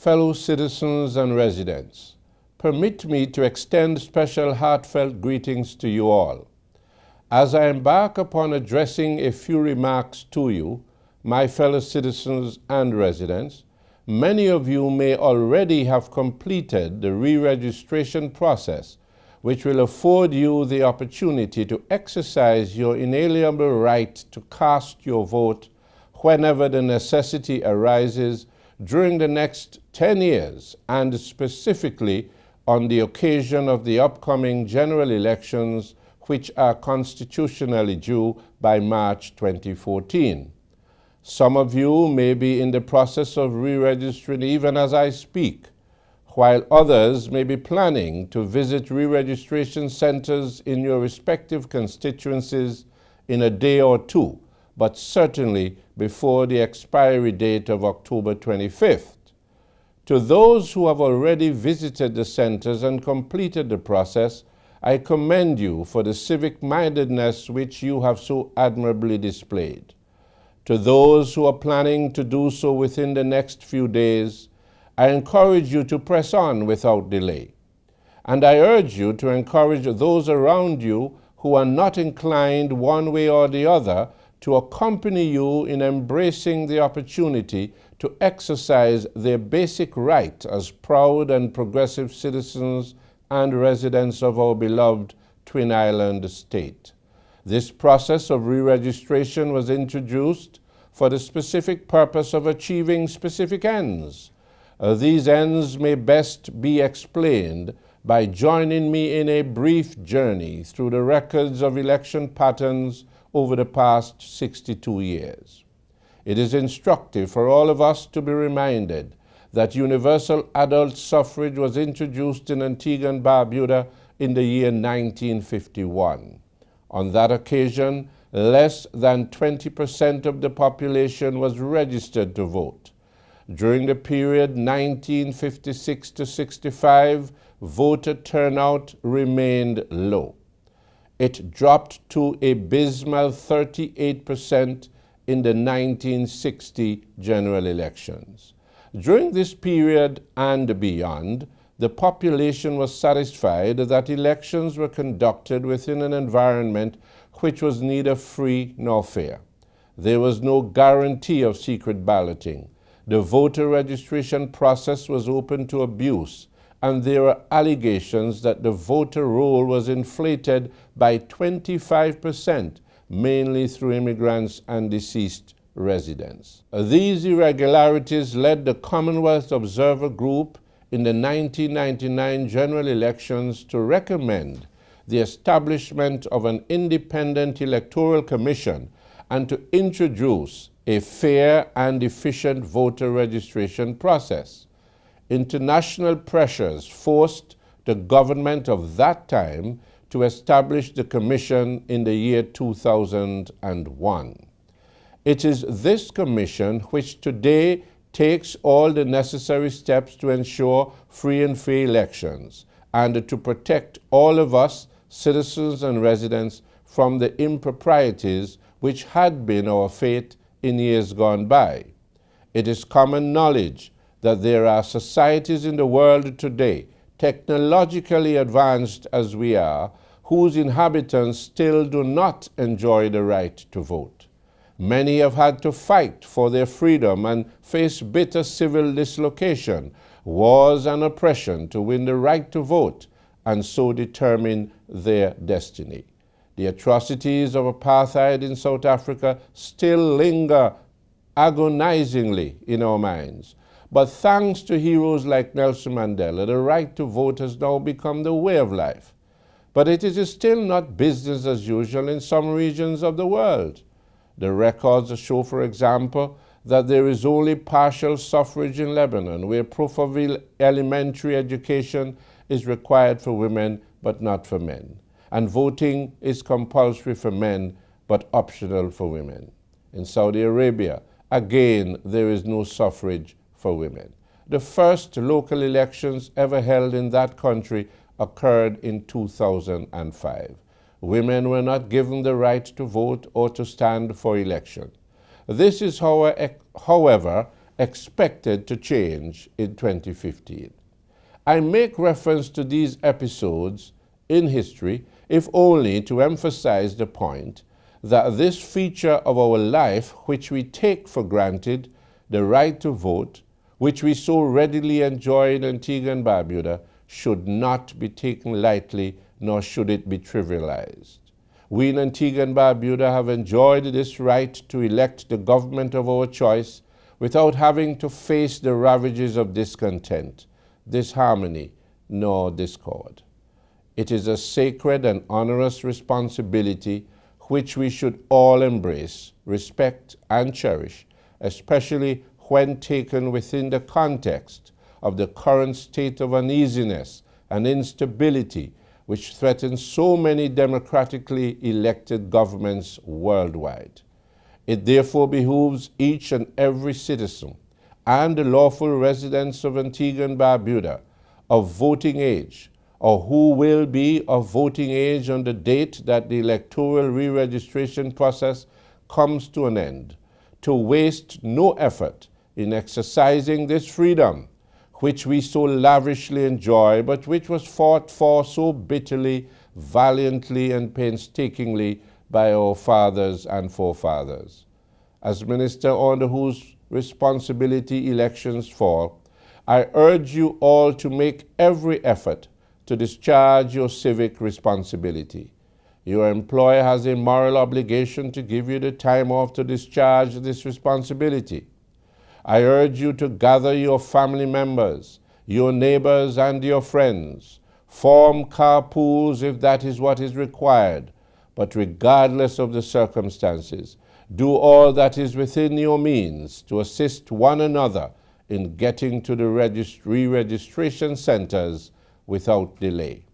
fellow citizens and residents, permit me to extend special heartfelt greetings to you all. As I embark upon addressing a few remarks to you, my fellow citizens and residents, many of you may already have completed the re-registration process, which will afford you the opportunity to exercise your inalienable right to cast your vote whenever the necessity arises during the next 10 years, and specifically on the occasion of the upcoming general elections, which are constitutionally due by March 2014. Some of you may be in the process of re-registering even as I speak, while others may be planning to visit re-registration centers in your respective constituencies in a day or two, but certainly before the expiry date of October 25th. To those who have already visited the centers and completed the process, I commend you for the civic-mindedness which you have so admirably displayed. To those who are planning to do so within the next few days, I encourage you to press on without delay. And I urge you to encourage those around you who are not inclined one way or the other to accompany you in embracing the opportunity to exercise their basic right as proud and progressive citizens and residents of our beloved Twin Island state. This process of re-registration was introduced for the specific purpose of achieving specific ends. These ends may best be explained by joining me in a brief journey through the records of election patterns over the past 62 years. It is instructive for all of us to be reminded that universal adult suffrage was introduced in Antigua and Barbuda in the year 1951. On that occasion, less than 20% of the population was registered to vote. During the period 1956 to 65, voter turnout remained low. It dropped to a abysmal 38% in the 1960 general elections. During this period and beyond, the population was satisfied that elections were conducted within an environment which was neither free nor fair. There was no guarantee of secret balloting. The voter registration process was open to abuse, and there were allegations that the voter roll was inflated by 25%, mainly through immigrants and deceased residents. These irregularities led the Commonwealth Observer Group in the 1999 general elections to recommend the establishment of an independent electoral commission and to introduce a fair and efficient voter registration process. International pressures forced the government of that time to establish the commission in the year 2001. It is this commission which today takes all the necessary steps to ensure free and fair elections and to protect all of us, citizens and residents, from the improprieties which had been our fate in years gone by. It is common knowledge that there are societies in the world today, technologically advanced as we are, whose inhabitants still do not enjoy the right to vote. Many have had to fight for their freedom and face bitter civil dislocation, wars and oppression to win the right to vote and so determine their destiny. The atrocities of apartheid in South Africa still linger agonizingly in our minds. But thanks to heroes like Nelson Mandela, the right to vote has now become the way of life. But it is still not business as usual in some regions of the world. The records show, for example, that there is only partial suffrage in Lebanon, where proof of elementary education is required for women but not for men. And voting is compulsory for men but optional for women. In Saudi Arabia, again, there is no suffrage for women. The first local elections ever held in that country occurred in 2005. Women were not given the right to vote or to stand for election. This is, however, expected to change in 2015. I make reference to these episodes in history if only to emphasize the point that this feature of our life, which we take for granted, the right to vote, which we so readily enjoy in Antigua and Barbuda, should not be taken lightly, nor should it be trivialized. We in Antigua and Barbuda have enjoyed this right to elect the government of our choice without having to face the ravages of discontent, disharmony, nor discord. It is a sacred and onerous responsibility which we should all embrace, respect, and cherish, especially when taken within the context of the current state of uneasiness and instability which threatens so many democratically elected governments worldwide. It therefore behooves each and every citizen and the lawful residents of Antigua and Barbuda of voting age, or who will be of voting age on the date that the electoral re-registration process comes to an end, to waste no effort in exercising this freedom, which we so lavishly enjoy, but which was fought for so bitterly, valiantly, and painstakingly by our fathers and forefathers. As minister under whose responsibility elections fall, I urge you all to make every effort to discharge your civic responsibility. Your employer has a moral obligation to give you the time off to discharge this responsibility. I urge you to gather your family members, your neighbors, and your friends. Form carpools if that is what is required, but regardless of the circumstances, do all that is within your means to assist one another in getting to the re-registration centers without delay.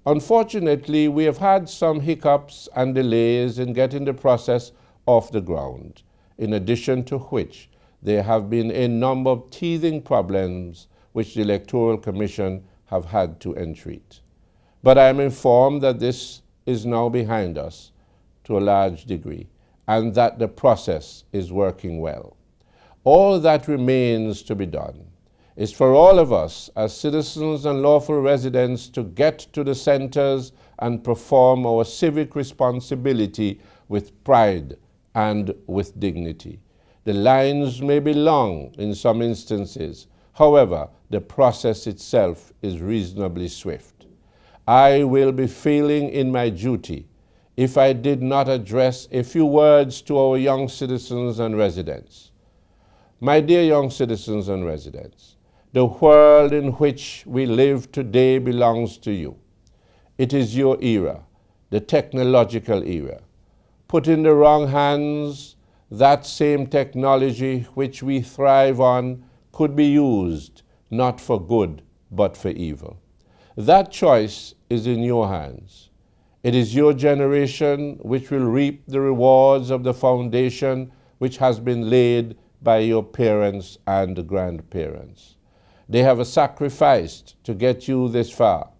Unfortunately, we have had some hiccups and delays in getting the process off the ground, in addition to which there have been a number of teething problems which the Electoral Commission have had to entreat. But I am informed that this is now behind us to a large degree, and that the process is working well. All that remains to be done is for all of us as citizens and lawful residents to get to the centers and perform our civic responsibility with pride and with dignity. The lines may be long in some instances. However, the process itself is reasonably swift. I will be failing in my duty if I did not address a few words to our young citizens and residents. My dear young citizens and residents, the world in which we live today belongs to you. It is your era, the technological era. Put in the wrong hands, that same technology which we thrive on could be used not for good but for evil. That choice is in your hands. It is your generation which will reap the rewards of the foundation which has been laid by your parents and grandparents. They have sacrificed to get you this far,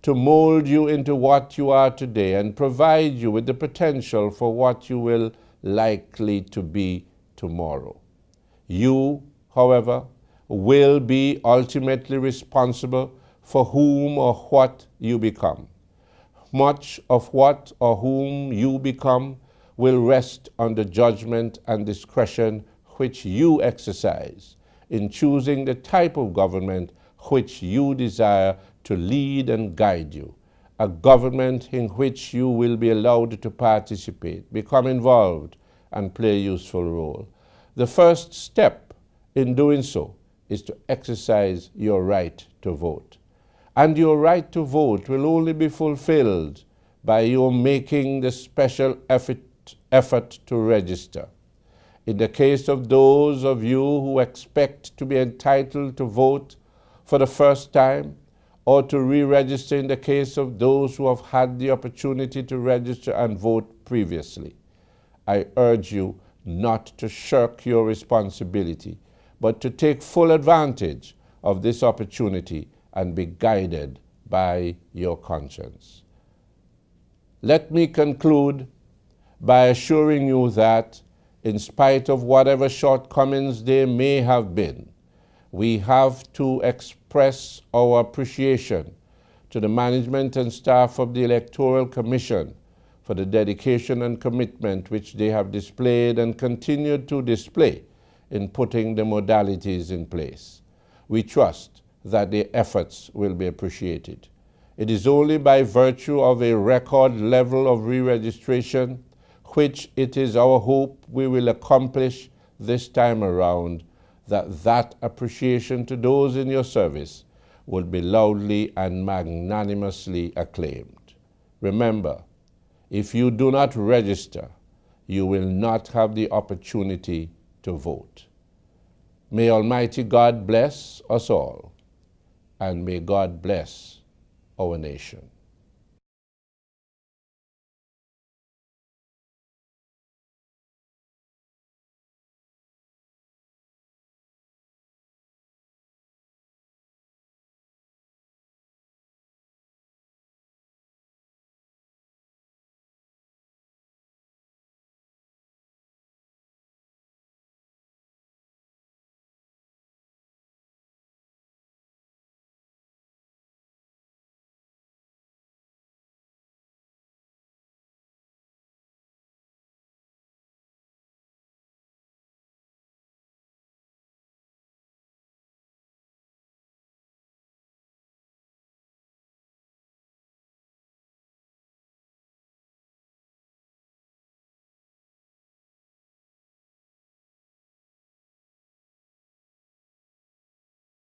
to mold you into what you are today and provide you with the potential for what you will likely to be tomorrow. You, however, will be ultimately responsible for whom or what you become. Much of what or whom you become will rest on the judgment and discretion which you exercise in choosing the type of government which you desire to lead and guide you, a government in which you will be allowed to participate, become involved, and play a useful role. The first step in doing so is to exercise your right to vote. And your right to vote will only be fulfilled by your making the special effort to register. In the case of those of you who expect to be entitled to vote for the first time, or to re-register in the case of those who have had the opportunity to register and vote previously, I urge you not to shirk your responsibility, but to take full advantage of this opportunity and be guided by your conscience. Let me conclude by assuring you that in spite of whatever shortcomings there may have been, we have to express our appreciation to the management and staff of the Electoral Commission for the dedication and commitment which they have displayed and continue to display in putting the modalities in place. We trust that their efforts will be appreciated. It is only by virtue of a record level of re-registration, which it is our hope we will accomplish this time around, that appreciation to those in your service will be loudly and magnanimously acclaimed. Remember, if you do not register, you will not have the opportunity to vote. May Almighty God bless us all, and may God bless our nation.